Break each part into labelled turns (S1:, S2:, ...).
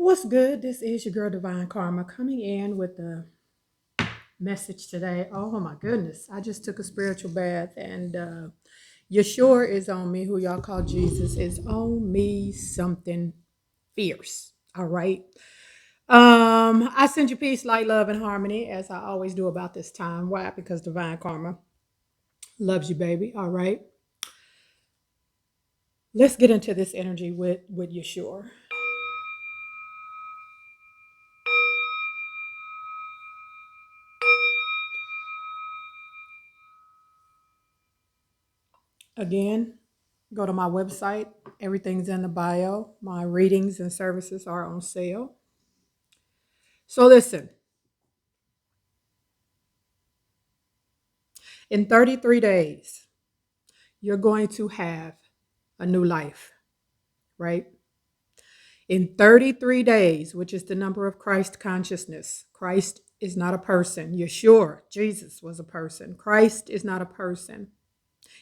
S1: What's good? This is your girl Divine Karma coming in with the message today. Oh my goodness. I just took a spiritual bath and Yeshua is on me, who y'all call Jesus, is on me something fierce. All right. I send you peace, light, love, and harmony, as I always do about this time. Why? Because Divine Karma loves you, baby. All right. Let's get into this energy with Yeshua. Again, go to my website. Everything's in the bio. My readings and services are on sale. So listen, in 33 days, you're going to have a new life, right? In 33 days, which is the number of Christ consciousness, Christ is not a person. You're sure Jesus was a person. Christ is not a person.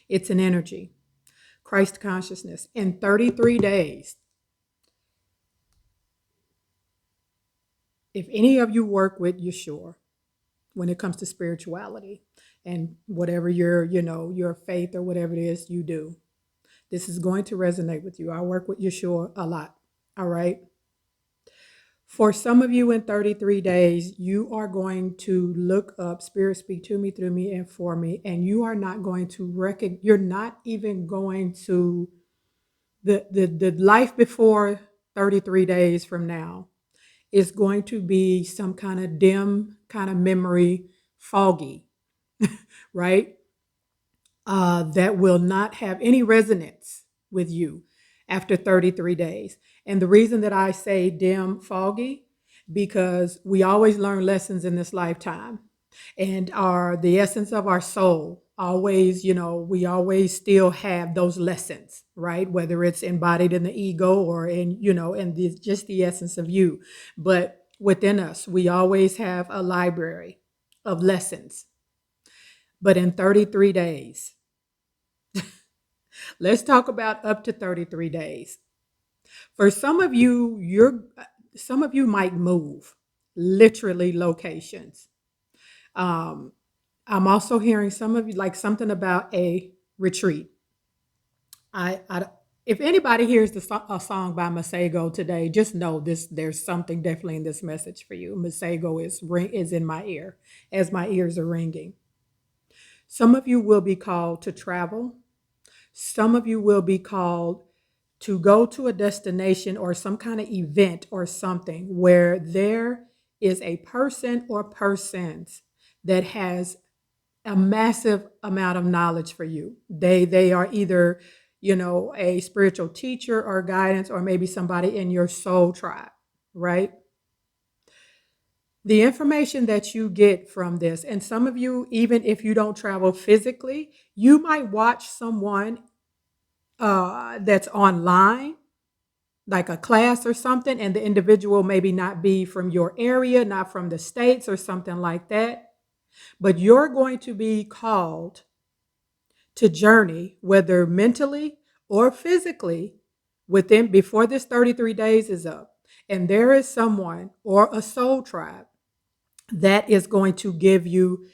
S1: It's an energy. Christ consciousness. In 33 days, if any of you work with Yeshua, when it comes to spirituality and whatever your faith or whatever it is you do, this is going to resonate with you. I work with Yeshua a lot. All right. For some of you in 33 days, you are going to look up Spirit speak to me, through me, and for me, and you are not going to you're not even going to the life before 33 days from now is going to be some kind of dim kind of memory, foggy, right? That will not have any resonance with you after 33 days. And the reason that I say dim, foggy, because we always learn lessons in this lifetime, and the essence of our soul always, we always still have those lessons, right? Whether it's embodied in the ego or just the essence of you. But within us, we always have a library of lessons. But in 33 days, let's talk about up to 33 days. For some of you, some of you might move, literally locations. Um, I'm also hearing some of you like something about a retreat. I if anybody hears a song by Masego today, just know this. There's something definitely in this message for you. Masego is in my ear as my ears are ringing. Some of you will be called to travel. Some of you will be called to go to a destination or some kind of event or something where there is a person or persons that has a massive amount of knowledge for you. They are either, a spiritual teacher or guidance, or maybe somebody in your soul tribe, right? The information that you get from this, and some of you, even if you don't travel physically, you might watch someone that's online, like a class or something, and the individual maybe not be from your area, not from the States or something like that, but you're going to be called to journey, whether mentally or physically, before this 33 days is up. And there is someone or a soul tribe that is going to give you,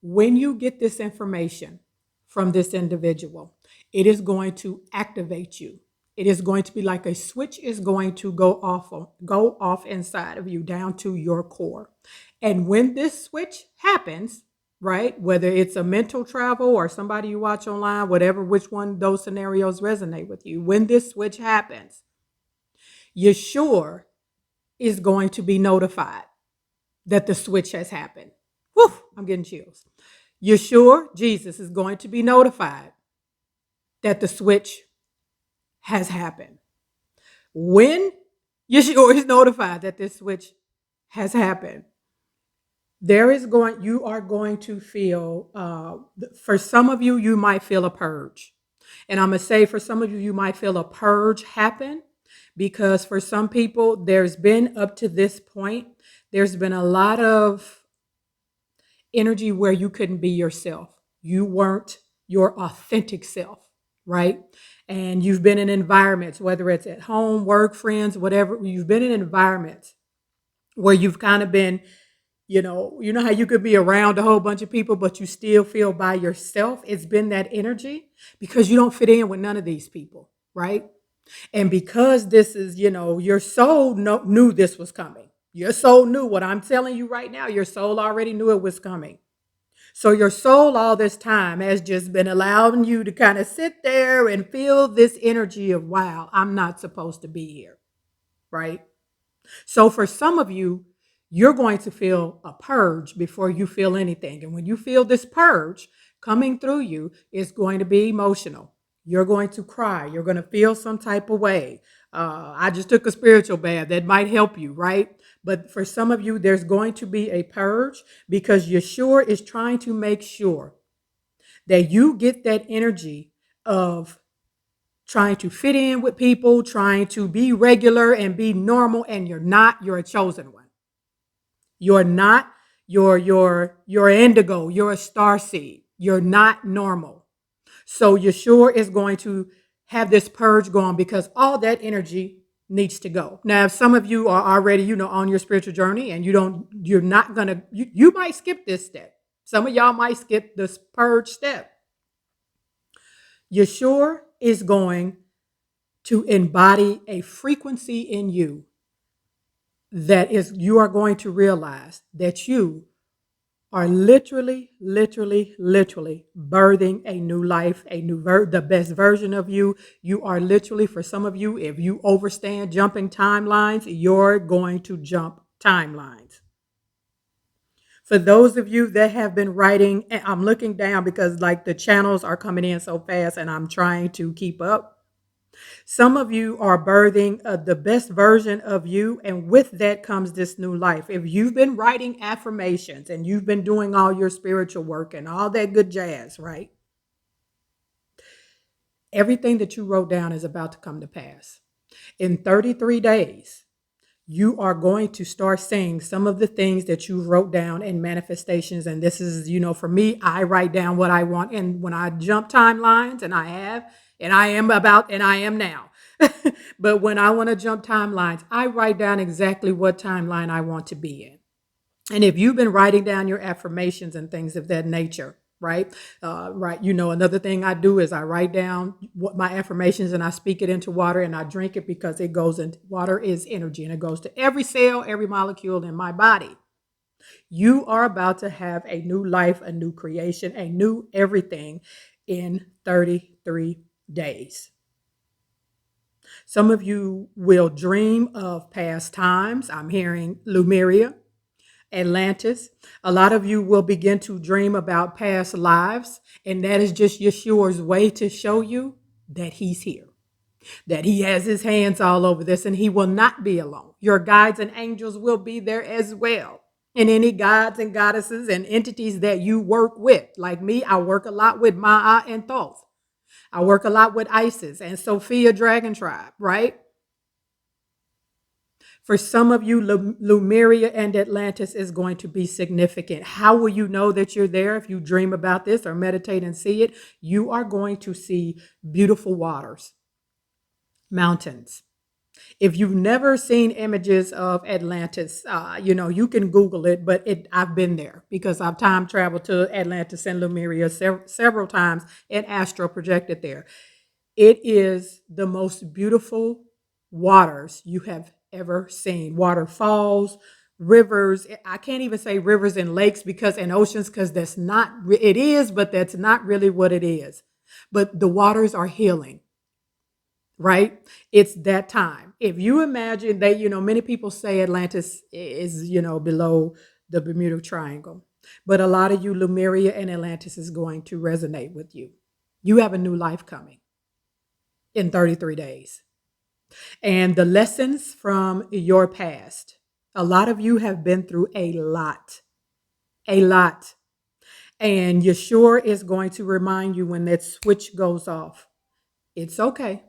S1: when you get this information from this individual, it is going to activate you. It is going to be like a switch is going to go off inside of you down to your core. And when this switch happens, right, whether it's a mental travel or somebody you watch online, whatever, which one those scenarios resonate with you, when this switch happens, Yeshua is going to be notified that the switch has happened. Whew, I'm getting chills. Yeshua, Jesus, is going to be notified that the switch has happened. When Yeshua is notified that this switch has happened, you are going to feel, for some of you, you might feel a purge. And I'm going to say for some of you, you might feel a purge happen, because for some people, there's been up to this point, there's been a lot of energy where you couldn't be yourself. You weren't your authentic self, right? And you've been in environments, whether it's at home, work, friends, whatever, you've been in environments where you've kind of been, you know how you could be around a whole bunch of people, but you still feel by yourself. It's been that energy because you don't fit in with none of these people, right? And because this is, your soul knew this was coming. Your soul knew what I'm telling you right now. Your soul already knew it was coming. So your soul all this time has just been allowing you to kind of sit there and feel this energy of, wow, I'm not supposed to be here, right? So for some of you, you're going to feel a purge before you feel anything. And when you feel this purge coming through you, it's going to be emotional. You're going to cry. You're going to feel some type of way. I just took a spiritual bath. That might help you, right? But for some of you, there's going to be a purge because Yeshua is trying to make sure that you get that energy of trying to fit in with people, trying to be regular and be normal, and you're not. You're a chosen one. You're not. You're indigo. You're a star seed. You're not normal. So Yeshua is going to have this purge going because all that energy needs to go. Now, if some of you are already, on your spiritual journey and you're not gonna, you might skip this step. Some of y'all might skip this purge step. Yeshua is going to embody a frequency in you that is, you are going to realize that you are literally, literally, literally birthing a new life, the best version of you. You are literally, for some of you, if you overstand jumping timelines, you're going to jump timelines. For those of you that have been writing, and I'm looking down because like the channels are coming in so fast and I'm trying to keep up. Some of you are birthing the best version of you, and with that comes this new life. If you've been writing affirmations and you've been doing all your spiritual work and all that good jazz, right? Everything that you wrote down is about to come to pass. In 33 days, you are going to start saying some of the things that you wrote down in manifestations. And this is, for me, I write down what I want. And when I jump timelines, and I am now. But when I want to jump timelines, I write down exactly what timeline I want to be in. And if you've been writing down your affirmations and things of that nature, right? Right. Another thing I do is I write down what my affirmations and I speak it into water and I drink it because it goes into water is energy and it goes to every cell, every molecule in my body. You are about to have a new life, a new creation, a new everything in 33 days. Some of you will dream of past times. I'm hearing Lemuria, Atlantis. A lot of you will begin to dream about past lives, and that is just Yeshua's way to show you that he's here, that he has his hands all over this, and he will not be alone. Your guides and angels will be there as well. And any gods and goddesses and entities that you work with. Like me, I work a lot with Ma'a and Thoth. I work a lot with Isis and Sophia Dragon Tribe, right? For some of you, Lemuria and Atlantis is going to be significant. How will you know that you're there if you dream about this or meditate and see it? You are going to see beautiful waters, mountains. If you've never seen images of Atlantis, you can Google it, but I've been there because I've time traveled to Atlantis and Lemuria several times and astral projected there. It is the most beautiful waters you have ever seen. Waterfalls, rivers. I can't even say rivers and lakes and oceans because it is, but that's not really what it is. But the waters are healing, right? It's that time. If you imagine that, many people say Atlantis is, below the Bermuda Triangle, but a lot of you, Lemuria and Atlantis is going to resonate with you. You have a new life coming in 33 days. And the lessons from your past. A lot of you have been through a lot. And Yeshua is going to remind you when that switch goes off. It's okay.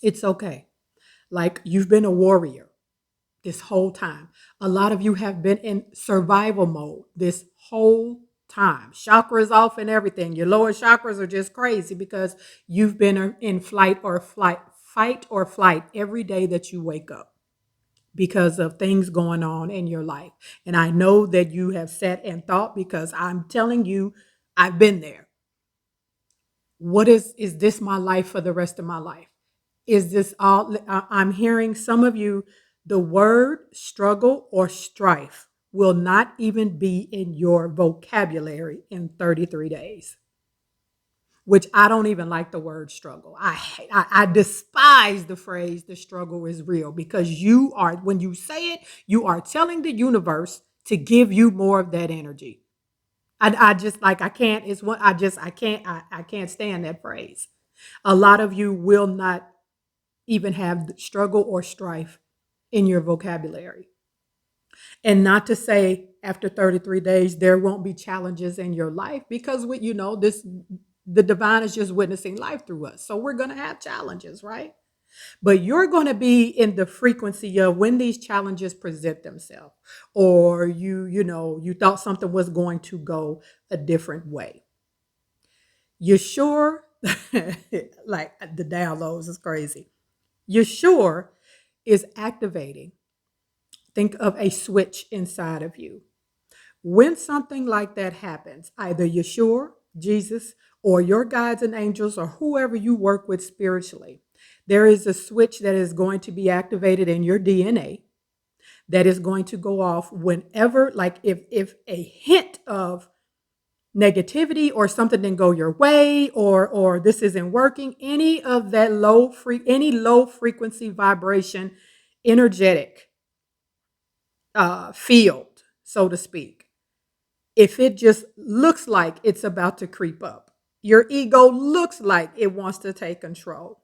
S1: It's okay. Like you've been a warrior this whole time. A lot of you have been in survival mode this whole time. Chakras off and everything. Your lower chakras are just crazy because you've been in fight or flight every day that you wake up because of things going on in your life. And I know that you have sat and thought, because I'm telling you, I've been there. What is this my life for the rest of my life? Is this all? I'm hearing some of you, the word struggle or strife will not even be in your vocabulary in 33 days, which I don't even like the word struggle. I despise the phrase the struggle is real, because you are, when you say it, you are telling the universe to give you more of that energy. I just like, I can't, it's what I can't stand that phrase. A lot of you will not even have struggle or strife in your vocabulary. And not to say after 33 days there won't be challenges in your life, because this, the divine is just witnessing life through us. So we're going to have challenges, right? But you're going to be in the frequency of when these challenges present themselves, or you thought something was going to go a different way. You're sure, like the downloads is crazy. Yeshua is activating. Think of a switch inside of you. When something like that happens, either Yeshua, Jesus, or your guides and angels, or whoever you work with spiritually, there is a switch that is going to be activated in your DNA that is going to go off whenever, like if a hint of negativity or something didn't go your way, or this isn't working, any of that any low frequency vibration, energetic field, so to speak, if it just looks like it's about to creep up, your ego looks like it wants to take control,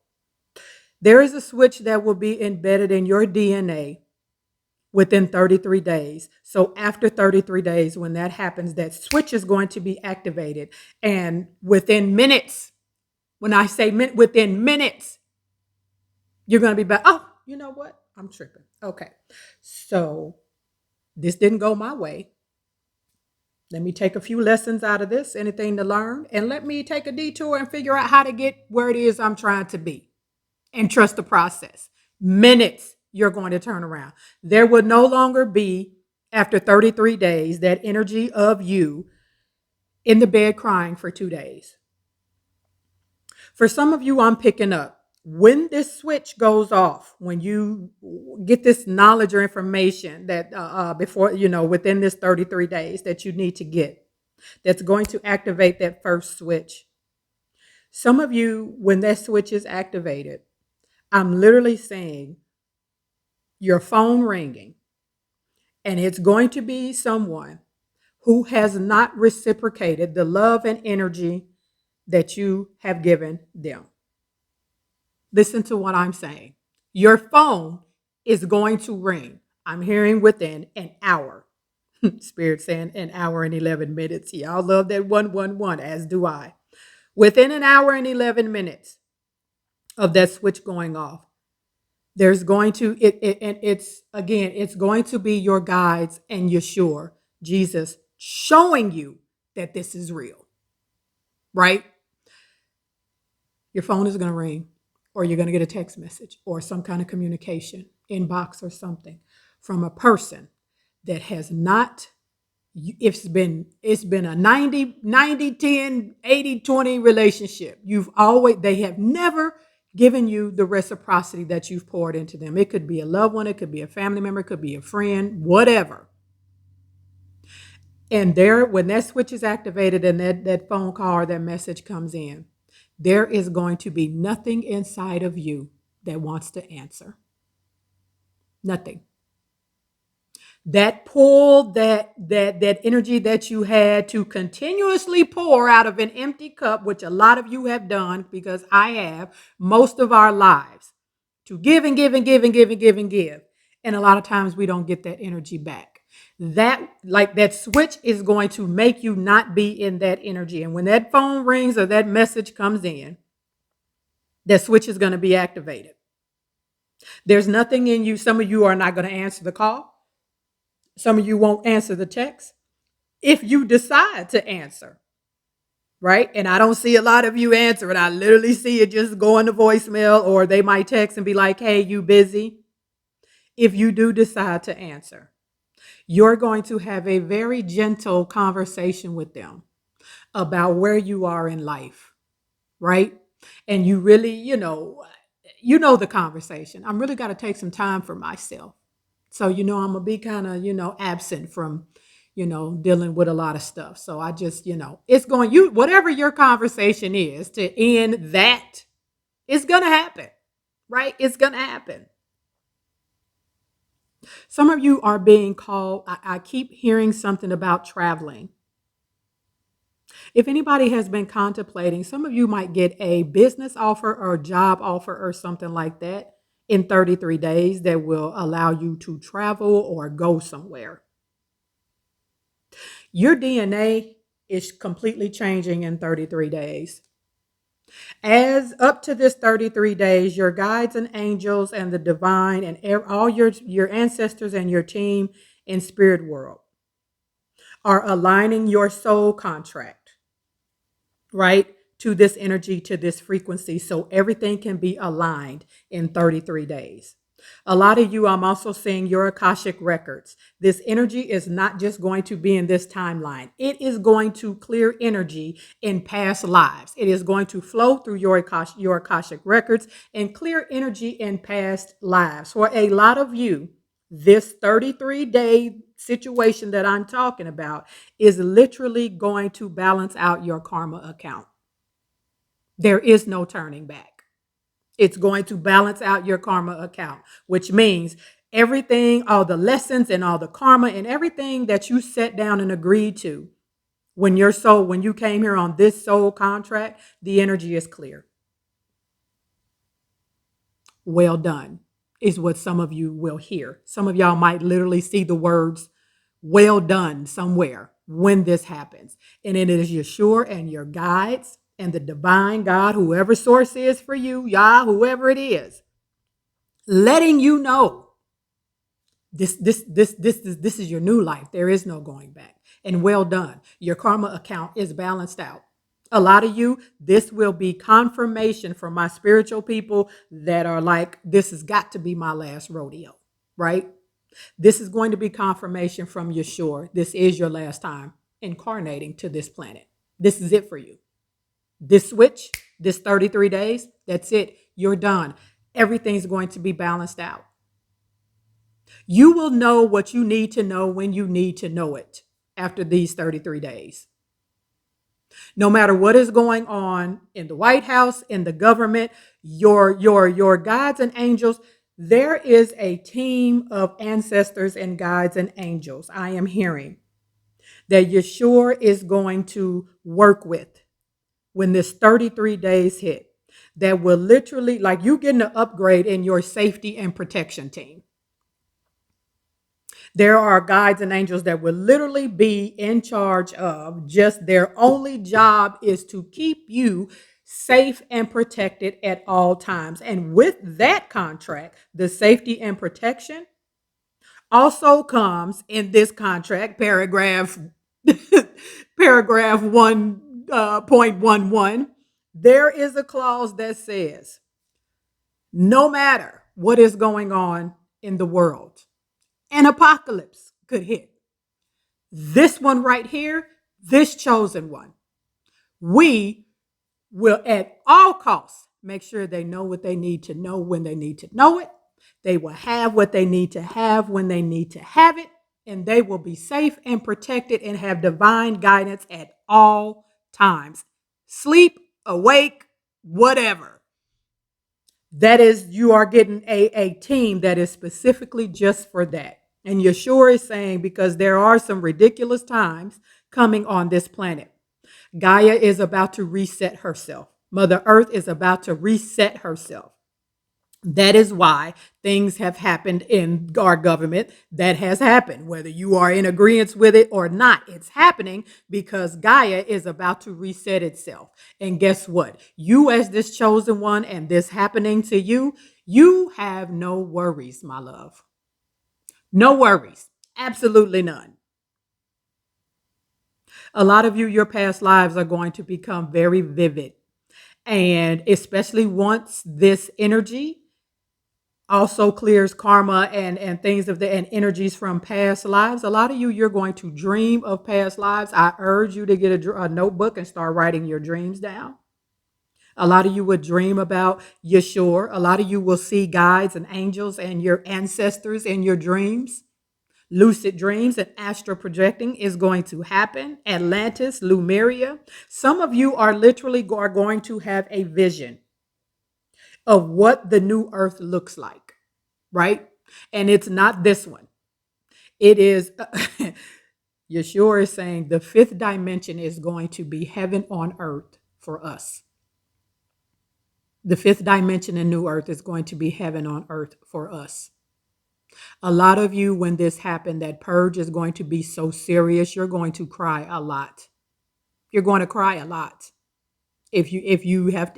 S1: there is a switch that will be embedded in your DNA within 33 days. So after 33 days, when that happens, that switch is going to be activated. And within minutes, when I say within minutes, you're going to be back. Oh, you know what? I'm tripping. Okay. So this didn't go my way. Let me take a few lessons out of this, anything to learn, and let me take a detour and figure out how to get where it is I'm trying to be, and trust the process. Minutes, you're going to turn around. There will no longer be, after 33 days, that energy of you in the bed crying for 2 days. For some of you, I'm picking up, when this switch goes off, when you get this knowledge or information that before, within this 33 days that you need to get, that's going to activate that first switch. Some of you, when that switch is activated, I'm literally saying your phone ringing, and it's going to be someone who has not reciprocated the love and energy that you have given them. Listen to what I'm saying. Your phone is going to ring. I'm hearing within an hour. Spirit saying an hour and 11 minutes. Y'all love that 111, as do I. Within an hour and 11 minutes of that switch going off, there's going to, it's going to be your guides and Yeshua, Jesus, showing you that this is real, right? Your phone is going to ring, or you're going to get a text message or some kind of communication, inbox or something, from a person that has not, it's been a 90 10 80 20 relationship. They have never given you the reciprocity that you've poured into them. It could be a loved one, it could be a family member, it could be a friend, whatever. And when that switch is activated and that phone call or that message comes in, there is going to be nothing inside of you that wants to answer. Nothing. That pull, that energy that you had to continuously pour out of an empty cup, which a lot of you have done, because I have, most of our lives, to give and give and give and give and give and give. And a lot of times we don't get that energy back. That switch is going to make you not be in that energy. And when that phone rings or that message comes in, that switch is going to be activated. There's nothing in you. Some of you are not going to answer the call. Some of you won't answer the text. if you decide to answer, right? And I don't see a lot of you answering. I literally see it just going to voicemail, or they might text and be like, hey, you busy? If you do decide to answer, you're going to have a very gentle conversation with them about where you are in life, right? And you really, the conversation. I'm really got to take some time for myself. So, I'm going to be kind of, absent from, dealing with a lot of stuff. So I just, it's going, whatever your conversation is to end that, it's going to happen, right? It's going to happen. Some of you are being called. I keep hearing something about traveling. If anybody has been contemplating, some of you might get a business offer or a job offer or something like that in 33 days that will allow you to travel or go somewhere. Your DNA is completely changing in 33 days. As up to this 33 days, your guides and angels and the divine and all your ancestors and your team in spirit world are aligning your soul contract, right, to this energy, to this frequency, so everything can be aligned in 33 days. A lot of you, I'm also seeing your Akashic records. This energy is not just going to be in this timeline. It is going to clear energy in past lives. It is going to flow through your Akashic records and clear energy in past lives. For a lot of you, this 33-day situation that I'm talking about is literally going to balance out your karma account. There is no turning back. It's going to balance out your karma account, which means everything, all the lessons and all the karma and everything that you set down and agreed to when you came here on this soul contract, the energy is clear. Well done is what some of you will hear. Some of y'all might literally see the words well done somewhere when this happens. And it is Yeshua and your guides and the divine God, whoever source is for you, Yah, whoever it is, letting you know this is your new life. There is no going back. And well done. Your karma account is balanced out. A lot of you, this will be confirmation from my spiritual people that are like, this has got to be my last rodeo, right? This is going to be confirmation from Yeshua. This is your last time incarnating to this planet. This is it for you. This switch, this 33 days, that's it. You're done. Everything's going to be balanced out. You will know what you need to know when you need to know it after these 33 days. No matter what is going on in the White House, in the government, your guides and angels, there is a team of ancestors and guides and angels I am hearing that Yeshua is going to work with when this 33 days hit, that will literally, like you getting an upgrade in your safety and protection team. There are guides and angels that will literally be in charge of just their only job is to keep you safe and protected at all times. And with that contract, the safety and protection also comes in this contract, paragraph 1.11. There is a clause that says, no matter what is going on in the world, an apocalypse could hit. This one right here, this chosen one, we will at all costs make sure they know what they need to know when they need to know it. They will have what they need to have when they need to have it. And they will be safe and protected and have divine guidance at all times. Sleep, awake, whatever. That is, you are getting a team that is specifically just for that. And Yeshua is saying, because there are some ridiculous times coming on this planet. Gaia is about to reset herself. Mother Earth is about to reset herself. That is why things have happened in our government that has happened, whether you are in agreement with it or not. It's happening because Gaia is about to reset itself. And guess what? You, as this chosen one, and this happening to you, you have no worries, my love. No worries. Absolutely none. A lot of you, your past lives are going to become very vivid. And especially once this energy also clears karma and things of the and energies from past lives. A lot of you, you're going to dream of past lives. I urge you to get a notebook and start writing your dreams down. A lot of you would dream about Yeshua. A lot of you will see guides and angels and your ancestors in your dreams. Lucid dreams and astral projecting is going to happen. Atlantis, Lemuria. Some of you are literally are going to have a vision of what the new earth looks like, right? And it's not this one. It is, Yeshua is saying the fifth dimension is going to be heaven on earth for us. The fifth dimension in New Earth is going to be heaven on earth for us. A lot of you, when this happened, that purge is going to be so serious, you're going to cry a lot. You're going to cry a lot. If you have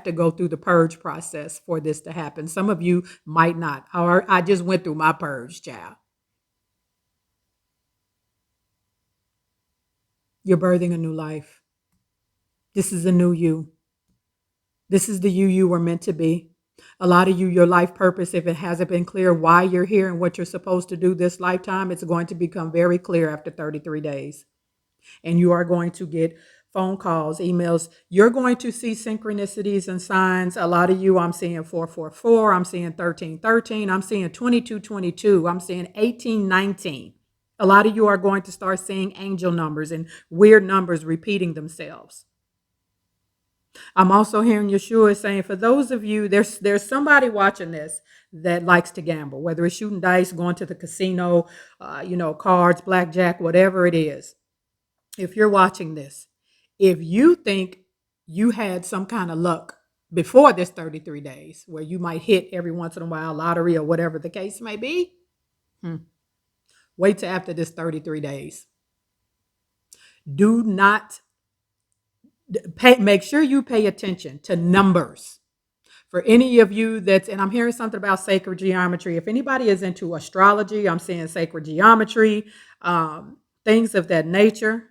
S1: to go through the purge process for this to happen. Some of you might not. Or I just went through my purge, child. You're birthing a new life. This is a new you. This is the you were meant to be. A lot of you, your life purpose, if it hasn't been clear why you're here and what you're supposed to do this lifetime, it's going to become very clear after 33 days. And you are going to get phone calls, emails. You're going to see synchronicities and signs. A lot of you, I'm seeing 444. I'm seeing 1313. I'm seeing 2222. I'm seeing 1819. A lot of you are going to start seeing angel numbers and weird numbers repeating themselves. I'm also hearing Yeshua saying, for those of you, there's somebody watching this that likes to gamble, whether it's shooting dice, going to the casino, cards, blackjack, whatever it is. If you're watching this, if you think you had some kind of luck before this 33 days, where you might hit every once in a while, lottery or whatever the case may be, wait till after this 33 days. Do not make sure you pay attention to numbers. For any of you and I'm hearing something about sacred geometry. If anybody is into astrology, I'm seeing sacred geometry, things of that nature.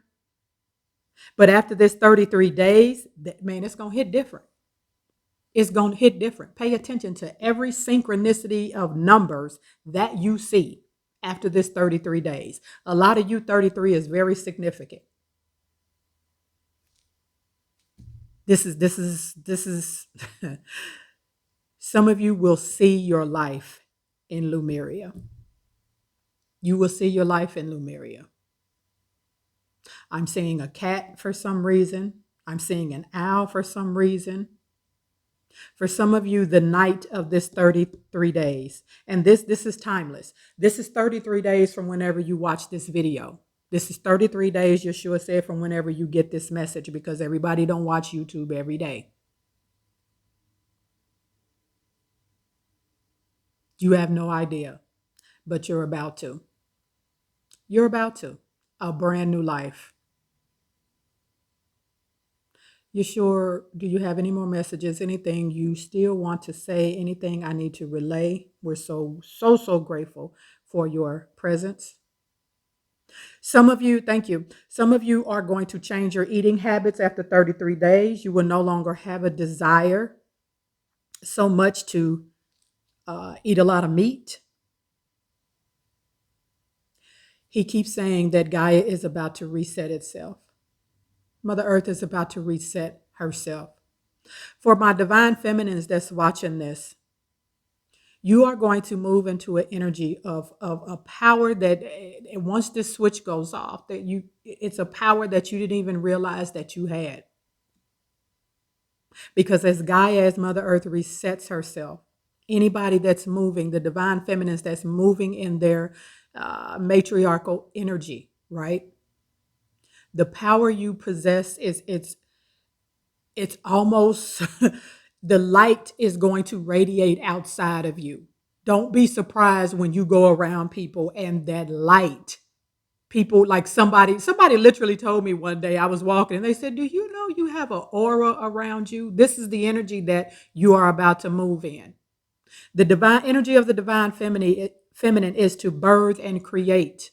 S1: But after this 33 days, it's going to hit different. It's going to hit different. Pay attention to every synchronicity of numbers that you see after this 33 days. A lot of you, 33 is very significant. This is some of you will see your life in Lemuria. You will see your life in Lemuria. I'm seeing a cat for some reason. I'm seeing an owl for some reason. For some of you, the night of this 33 days, and this is timeless. This is 33 days from whenever you watch this video. This is 33 days, Yeshua said, from whenever you get this message, because everybody don't watch YouTube every day. You have no idea, but you're about to. You're about to. A brand new life. Yeshua, do you have any more messages? Anything you still want to say? Anything I need to relay? We're so grateful for your presence. Some of you, thank you. Some of you are going to change your eating habits after 33 days. You will no longer have a desire so much to eat a lot of meat. He keeps saying that Gaia is about to reset itself. Mother Earth is about to reset herself. For my divine feminines that's watching this, you are going to move into an energy of a power that once this switch goes off, it's a power that you didn't even realize that you had. Because as Gaia, as Mother Earth resets herself, anybody that's moving, the divine feminines that's moving in their matriarchal energy, right? The power you possess it's almost the light is going to radiate outside of you. Don't be surprised when you go around people and that light, people like somebody literally told me one day, I was walking and they said, do you know you have an aura around you? This is the energy that you are about to move in. The divine energy of the divine feminine is to birth and create.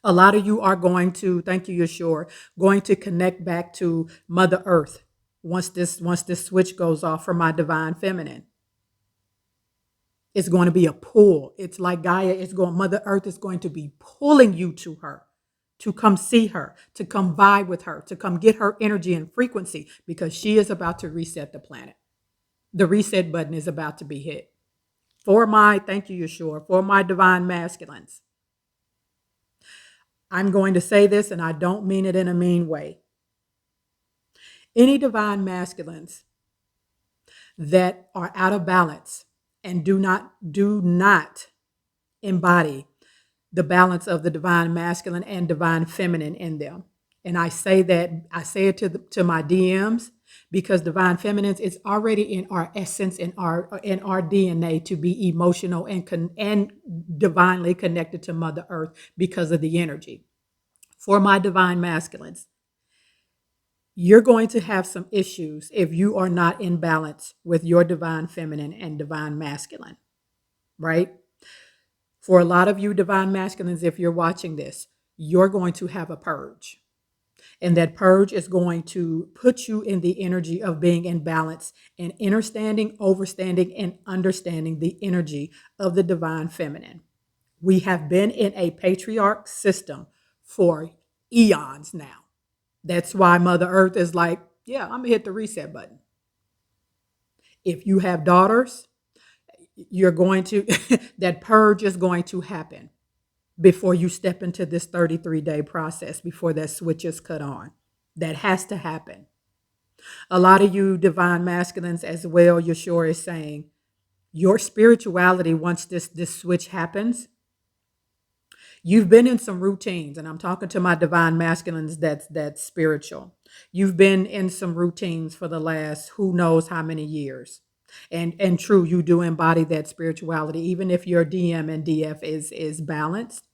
S1: A lot of you are going to, thank you, Yeshua, going to connect back to Mother Earth once this switch goes off for my divine feminine. It's going to be a pull. It's like Gaia is going, Mother Earth is going to be pulling you to her, to come see her, to come vibe with her, to come get her energy and frequency, because she is about to reset the planet. The reset button is about to be hit. Thank you, Yeshua, for my divine masculines. I'm going to say this, and I don't mean it in a mean way. Any divine masculines that are out of balance and do not embody the balance of the divine masculine and divine feminine in them. And I say it to my DMs, because divine feminines is already in our essence, in our DNA, to be emotional and divinely connected to Mother Earth because of the energy. For my divine masculines, you're going to have some issues if you are not in balance with your divine feminine and divine masculine, right? For a lot of you divine masculines, if you're watching this, you're going to have a purge. And that purge is going to put you in the energy of being in balance and understanding, overstanding, and understanding the energy of the divine feminine. We have been in a patriarch system for eons now. That's why Mother Earth is like, yeah, I'm going to hit the reset button. If you have daughters, you're going to, that purge is going to happen before you step into this 33-day process, before that switch is cut on. That has to happen. A lot of you divine masculines as well, Yeshua is saying, your spirituality, once this switch happens, you've been in some routines, and I'm talking to my divine masculines that's spiritual. You've been in some routines for the last who knows how many years. And true, you do embody that spirituality, even if your DM and DF is balanced.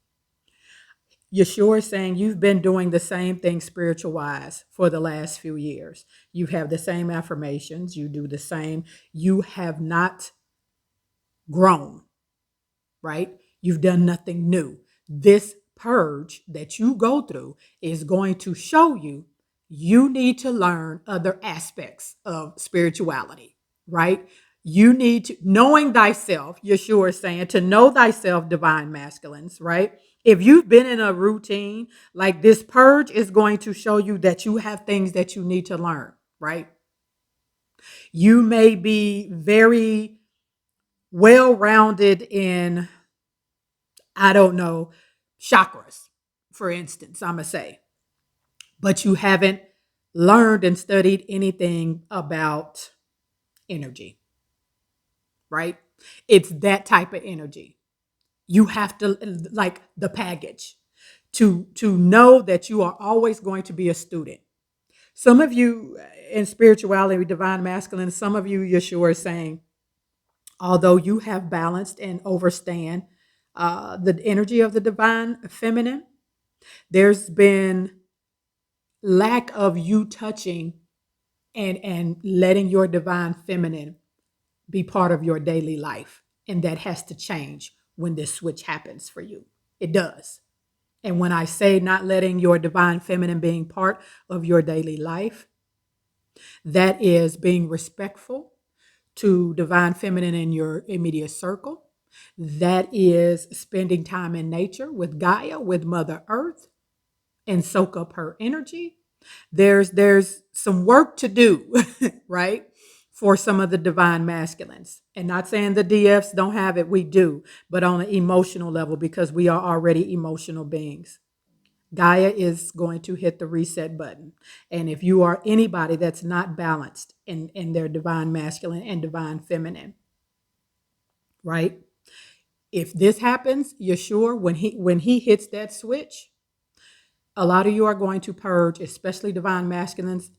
S1: Yeshua is saying you've been doing the same thing spiritual wise for the last few years. You have the same affirmations. You do the same. You have not grown, right? You've done nothing new. This purge that you go through is going to show you need to learn other aspects of spirituality, right? You need to, knowing thyself, Yeshua is saying, to know thyself, divine masculines, right? If you've been in a routine, like this purge is going to show you that you have things that you need to learn, right? You may be very well-rounded in, I don't know, chakras, for instance, I'm going to say, but you haven't learned and studied anything about energy, right? It's that type of energy. You have to, like the package, to know that you are always going to be a student. Some of you in spirituality, divine masculine, some of you, Yeshua is saying, although you have balanced and overstand the energy of the divine feminine, there's been lack of you touching and letting your divine feminine be part of your daily life. And that has to change when this switch happens for you. It does. And when I say not letting your divine feminine being part of your daily life, that is being respectful to divine feminine in your immediate circle. That is spending time in nature with Gaia, with Mother Earth, and soak up her energy. There's some work to do, right? For some of the divine masculines. And not saying the DFs don't have it, we do, but on an emotional level, because we are already emotional beings. Gaia is going to hit the reset button. And if you are anybody that's not balanced in their divine masculine and divine feminine, right? If this happens, you're sure when he hits that switch, a lot of you are going to purge, especially divine masculines,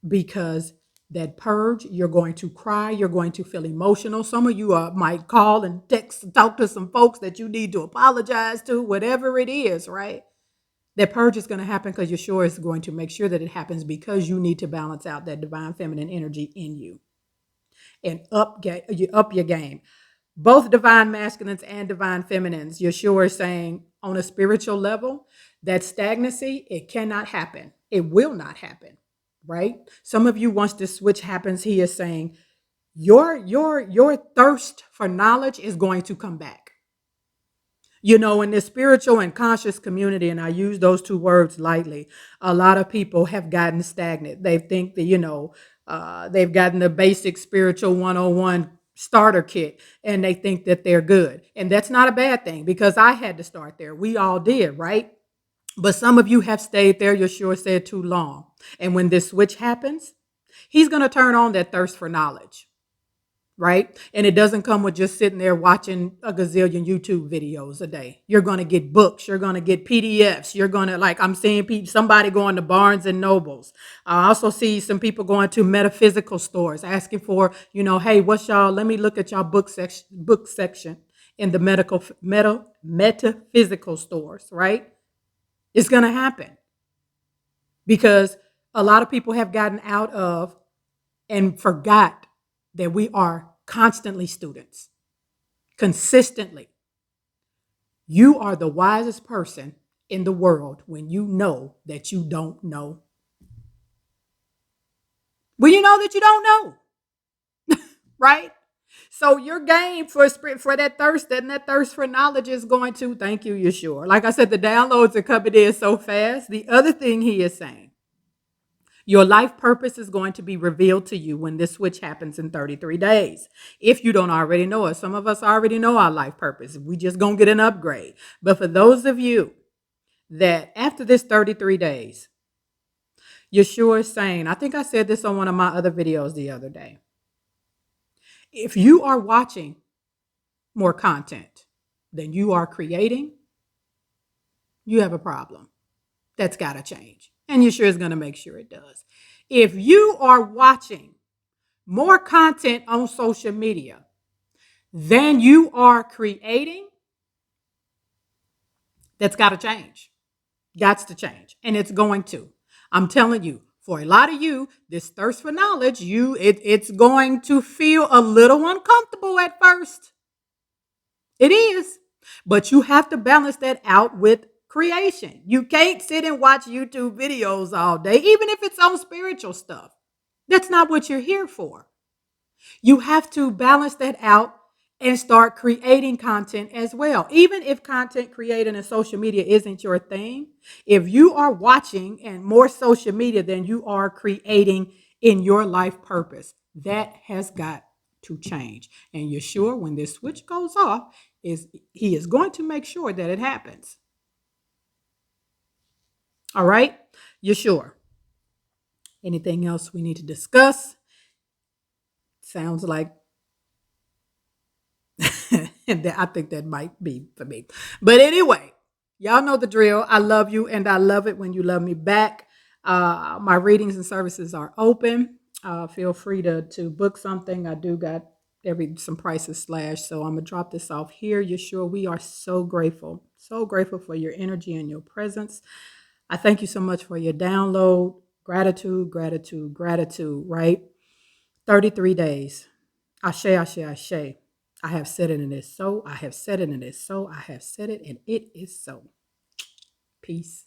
S1: because that purge, you're going to cry, you're going to feel emotional. Some of you might call and text and talk to some folks that you need to apologize to, whatever it is, right? That purge is going to happen because Yeshua is going to make sure that it happens, because you need to balance out that divine feminine energy in you and up your game. Both divine masculines and divine feminines. Yeshua is saying on a spiritual level that stagnancy, it cannot happen. It will not happen, right? Some of you, once this switch happens, he is saying your thirst for knowledge is going to come back. You know, in this spiritual and conscious community, and I use those two words lightly, a lot of people have gotten stagnant. They think that, they've gotten the basic spiritual 101 starter kit and they think that they're good. And that's not a bad thing because I had to start there. We all did, right? But some of you have stayed there, Yeshua said, too long. And when this switch happens, he's going to turn on that thirst for knowledge. Right? And it doesn't come with just sitting there watching a gazillion YouTube videos a day. You're going to get books. You're going to get PDFs. You're going to, like, I'm seeing somebody going to Barnes and Nobles. I also see some people going to metaphysical stores asking for, hey, what's y'all, let me look at y'all book section in the metaphysical stores, right? It's going to happen because a lot of people have gotten out of and forgot that we are constantly students, consistently. You are the wisest person in the world when you know that you don't know. When you know that you don't know, right? So your game for that thirst and that thirst for knowledge is going to, thank you, Yeshua. Like I said, the downloads are coming in so fast. The other thing he is saying, your life purpose is going to be revealed to you when this switch happens in 33 days. If you don't already know it, some of us already know our life purpose. We just going to get an upgrade. But for those of you that after this 33 days, Yeshua is saying, I think I said this on one of my other videos the other day. If you are watching more content than you are creating, you have a problem. That's got to change. And Yeshua is going to make sure it does. If you are watching more content on social media than you are creating, that's got to change. Got to change. And it's going to. I'm telling you, for a lot of you, this thirst for knowledge, it's going to feel a little uncomfortable at first. It is. But you have to balance that out with creation. You can't sit and watch YouTube videos all day, even if it's on spiritual stuff. That's not what you're here for. You have to balance that out and start creating content as well. Even if content creating and social media isn't your thing, if you are watching and more social media than you are creating in your life purpose, that has got to change. And Yeshua, when this switch goes off, he is going to make sure that it happens. All right, Yeshua. Anything else we need to discuss? Sounds like and I think that might be for me. But anyway, y'all know the drill. I love you and I love it when you love me back. My readings and services are open. Feel free to book something. I do got some prices slashed. So I'm going to drop this off here. Yeshua, we are so grateful for your energy and your presence. I thank you so much for your download. Gratitude, gratitude, gratitude, right? 33 days. Ashe, ashe, ashe. I have said it and it is so. I have said it and it is so. I have said it and it is so. Peace.